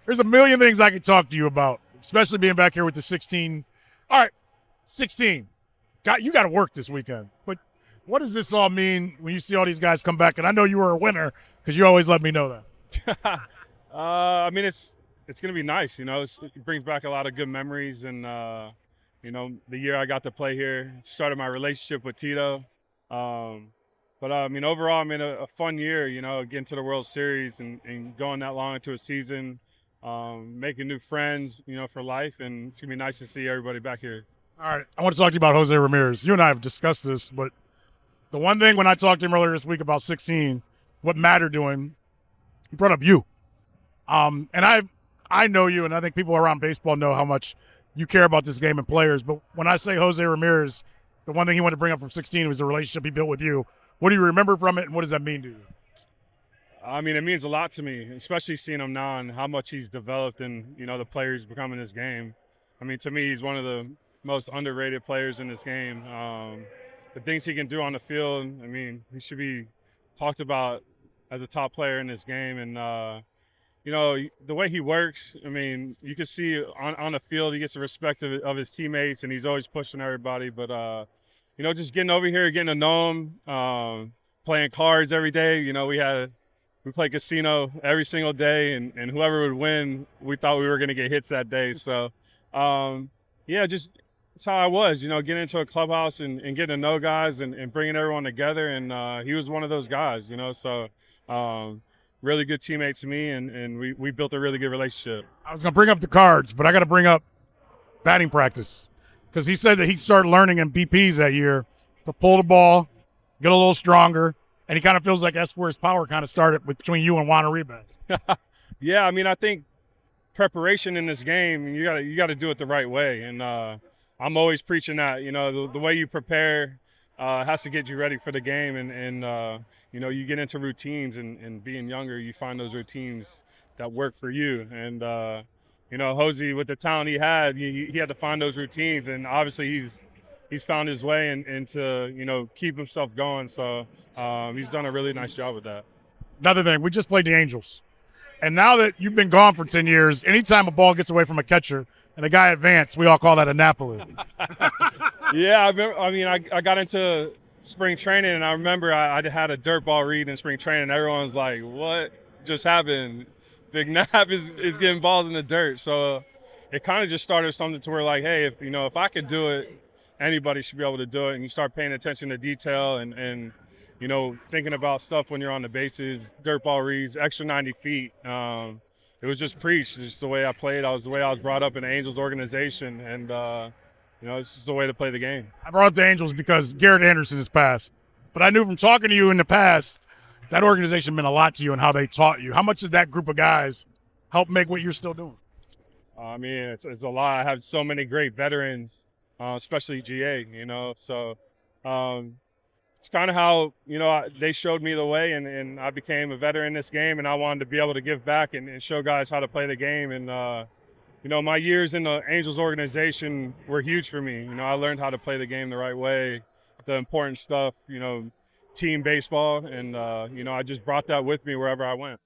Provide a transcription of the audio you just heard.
There's a million things I could talk to you about, especially being back here with the 16. All right, 16. You got to work this weekend. But what does this all mean when you see all these guys come back? And I know you were a winner because you always let me know that. I mean, it's going to be nice. It brings back a lot of good memories. And, the year I got to play here, started my relationship with Tito. But overall, a fun year, getting to the World Series and going that long into a season, making new friends, for life. And it's going to be nice to see everybody back here. All right, I want to talk to you about José Ramírez. You and I have discussed this, but the one thing when I talked to him earlier this week about 16, what mattered to him, he brought up you. And I know you, and I think people around baseball know how much you care about this game and players. But when I say José Ramírez, the one thing he wanted to bring up from 16 was the relationship he built with you. What do you remember from it, and what does that mean to you? It means a lot to me, especially seeing him now and how much he's developed and, the players become in this game. To me, he's one of the most underrated players in this game. The things he can do on the field, he should be talked about as a top player in this game. And, the way he works, you can see on the field he gets the respect of his teammates, and he's always pushing everybody. But, just getting over here, getting to know him, playing cards every day. We play casino every single day, and whoever would win, we thought we were going to get hits that day. So, just that's how I was, getting into a clubhouse and getting to know guys and bringing everyone together. And he was one of those guys, so really good teammate to me, and we built a really good relationship. I was going to bring up the cards, but I got to bring up batting practice because he said that he started learning in BPs that year to pull the ball, get a little stronger, and he kind of feels like that's where his power kind of started between you and Juan Uribe. Yeah, I think preparation in this game, you got to do it the right way, and I'm always preaching that, the way you prepare has to get you ready for the game. And you get into routines and being younger, you find those routines that work for you. And, Jose, with the talent he had, he had to find those routines. And obviously he's found his way and to, keep himself going. So he's done a really nice job with that. Another thing, we just played the Angels. And now that you've been gone for 10 years, anytime a ball gets away from a catcher and the guy advanced, we all call that a Napoli. Yeah, I got into spring training, and I remember I had a dirt ball read in spring training. Everyone's like, what just happened? Big Nap is getting balls in the dirt. So it kind of just started something to where, like, hey, if I could do it, anybody should be able to do it. And you start paying attention to detail and thinking about stuff when you're on the bases, dirt ball reads, extra 90 feet. It was just preached. It's just the way I played. The way I was brought up in the Angels organization. And, it's just a way to play the game. I brought up the Angels because Garrett Anderson has passed. But I knew from talking to you in the past, that organization meant a lot to you and how they taught you. How much did that group of guys help make what you're still doing? It's a lot. I have so many great veterans, especially GA, So it's kind of how, they showed me the way, and I became a veteran in this game, and I wanted to be able to give back and show guys how to play the game. And, my years in the Angels organization were huge for me. I learned how to play the game the right way, the important stuff, team baseball, and, I just brought that with me wherever I went.